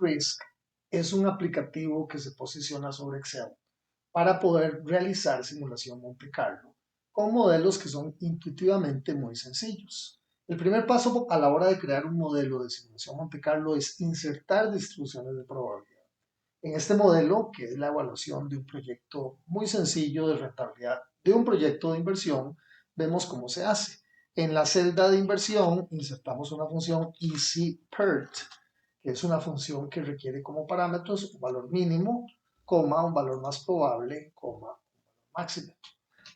EasyRisk es un aplicativo que se posiciona sobre Excel para poder realizar simulación Monte Carlo con modelos que son intuitivamente muy sencillos. El primer paso a la hora de crear un modelo de simulación Monte Carlo es insertar distribuciones de probabilidad. En este modelo, que es la evaluación de un proyecto muy sencillo de rentabilidad de un proyecto de inversión, vemos cómo se hace. En la celda de inversión insertamos una función EasyPERT, que es una función que requiere como parámetros un valor mínimo, coma, un valor más probable, coma, un valor máximo.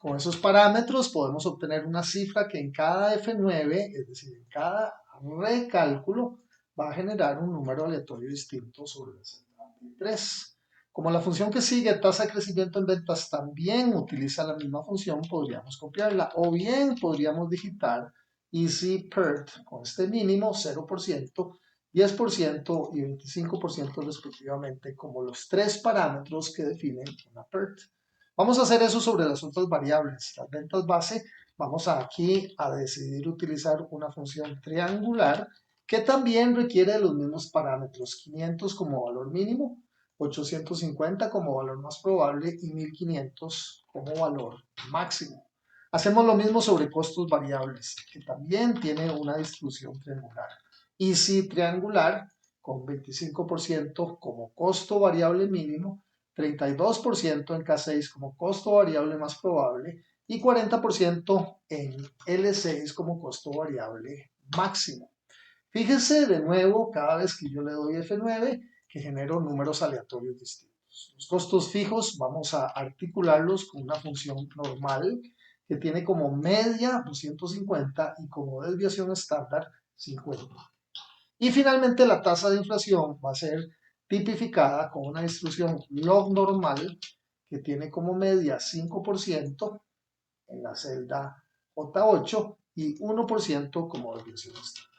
Con esos parámetros podemos obtener una cifra que en cada F9, es decir, en cada recálculo, va a generar un número aleatorio distinto sobre la celda 3. Como la función que sigue, tasa de crecimiento en ventas, también utiliza la misma función, podríamos copiarla o bien podríamos digitar EasyPERT con este mínimo 0%, 10% y 25% respectivamente como los tres parámetros que definen una PERT. Vamos a hacer eso sobre las otras variables. Las ventas base, vamos aquí a decidir utilizar una función triangular que también requiere de los mismos parámetros. 500 como valor mínimo, 850 como valor más probable y 1500 como valor máximo. Hacemos lo mismo sobre costos variables, que también tiene una distribución triangular. Easy triangular con 25% como costo variable mínimo, 32% en K6 como costo variable más probable y 40% en L6 como costo variable máximo. Fíjense de nuevo, cada vez que yo le doy F9, que genero números aleatorios distintos. Los costos fijos vamos a articularlos con una función normal que tiene como media 250 y como desviación estándar 50. Y finalmente la tasa de inflación va a ser tipificada con una distribución log normal que tiene como media 5% en la celda J8 y 1% como desviación estándar.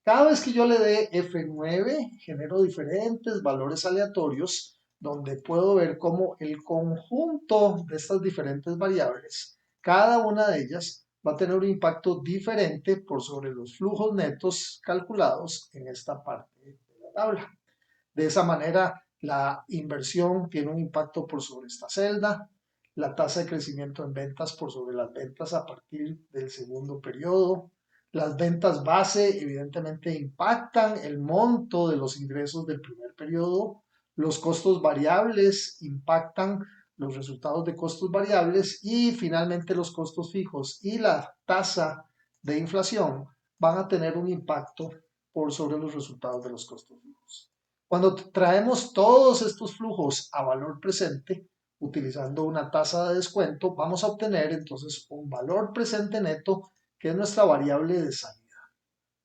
Cada vez que yo le dé F9, genero diferentes valores aleatorios donde puedo ver cómo el conjunto de estas diferentes variables, cada una de ellas va a tener un impacto diferente por sobre los flujos netos calculados en esta parte de la tabla. De esa manera, la inversión tiene un impacto por sobre esta celda, la tasa de crecimiento en ventas por sobre las ventas a partir del segundo periodo. Las ventas base evidentemente impactan el monto de los ingresos del primer periodo. Los costos variables impactan los resultados de costos variables y finalmente los costos fijos y la tasa de inflación van a tener un impacto por sobre los resultados de los costos fijos. Cuando traemos todos estos flujos a valor presente, utilizando una tasa de descuento, vamos a obtener entonces un valor presente neto, que es nuestra variable de salida.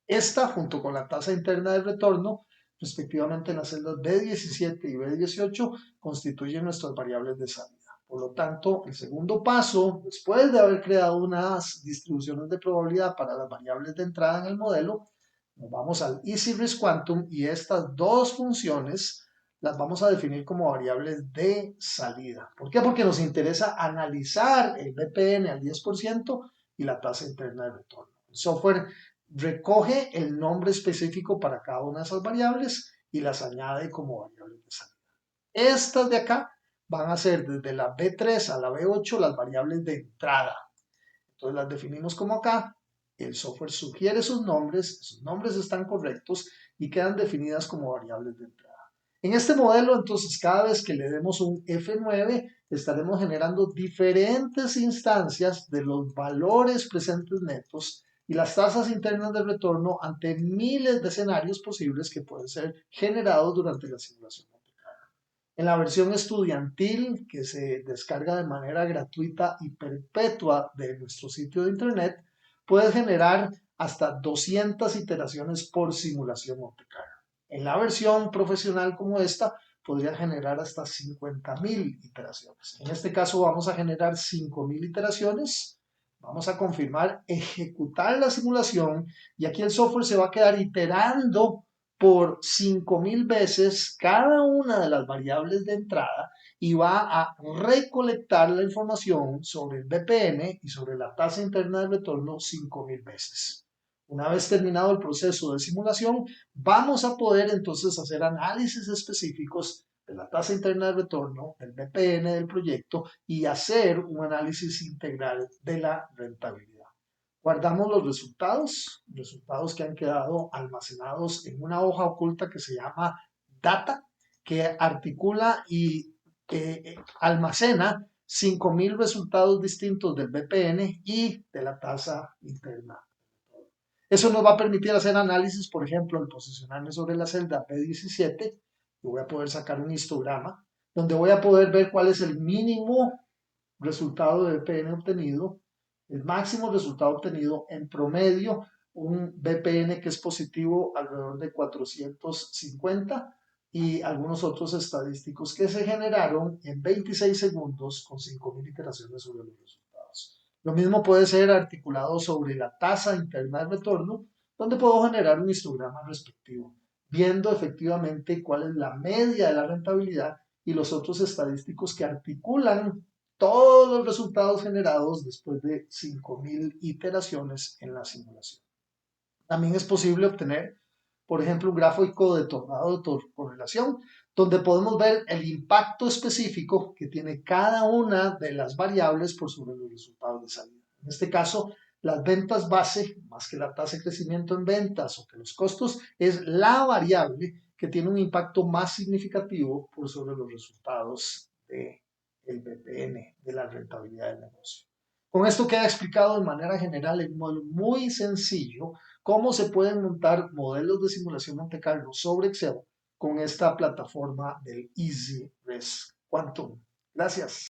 Esta, junto con la tasa interna de retorno, respectivamente en las celdas B17 y B18, constituyen nuestras variables de salida. Por lo tanto, el segundo paso, después de haber creado unas distribuciones de probabilidad para las variables de entrada en el modelo, nos vamos al Easy Risk Quantum y estas dos funciones las vamos a definir como variables de salida. ¿Por qué? Porque nos interesa analizar el BPN al 10% y la tasa interna de retorno. El software recoge el nombre específico para cada una de esas variables y las añade como variables de salida. Estas de acá van a ser desde la B3 a la B8 las variables de entrada. Entonces las definimos como acá. El software sugiere sus nombres están correctos y quedan definidas como variables de entrada. En este modelo, entonces, cada vez que le demos un F9, estaremos generando diferentes instancias de los valores presentes netos y las tasas internas de retorno ante miles de escenarios posibles que pueden ser generados durante la simulación. En la versión estudiantil, que se descarga de manera gratuita y perpetua de nuestro sitio de internet, puedes generar hasta 200 iteraciones por simulación Monte Carlo. En la versión profesional como esta, podría generar hasta 50.000 iteraciones. En este caso vamos a generar 5.000 iteraciones. Vamos a confirmar, ejecutar la simulación y aquí el software se va a quedar iterando por 5.000 veces cada una de las variables de entrada y va a recolectar la información sobre el BPN y sobre la tasa interna de retorno 5.000 veces. Una vez terminado el proceso de simulación, vamos a poder entonces hacer análisis específicos de la tasa interna de retorno, del BPN del proyecto y hacer un análisis integral de la rentabilidad. Guardamos los resultados que han quedado almacenados en una hoja oculta que se llama Data, que articula y almacena 5.000 resultados distintos del BPN y de la tasa interna. Eso nos va a permitir hacer análisis, por ejemplo, al posicionarme sobre la celda P17, yo voy a poder sacar un histograma donde voy a poder ver cuál es el mínimo resultado de BPN obtenido, el máximo resultado obtenido en promedio, un BPN que es positivo alrededor de 450 y algunos otros estadísticos que se generaron en 26 segundos con 5.000 iteraciones sobre los resultados. Lo mismo puede ser articulado sobre la tasa interna de retorno, donde puedo generar un histograma respectivo, viendo efectivamente cuál es la media de la rentabilidad y los otros estadísticos que articulan todos los resultados generados después de 5.000 iteraciones en la simulación. También es posible obtener, por ejemplo, un gráfico de tornado de correlación, donde podemos ver el impacto específico que tiene cada una de las variables por sobre los resultados de salida. En este caso, las ventas base, más que la tasa de crecimiento en ventas o que los costos, es la variable que tiene un impacto más significativo por sobre los resultados del BPN, de la rentabilidad del negocio. Con esto queda explicado de manera general en un modo muy sencillo cómo se pueden montar modelos de simulación Monte Carlo sobre Excel con esta plataforma del EasyRes Quantum. Gracias.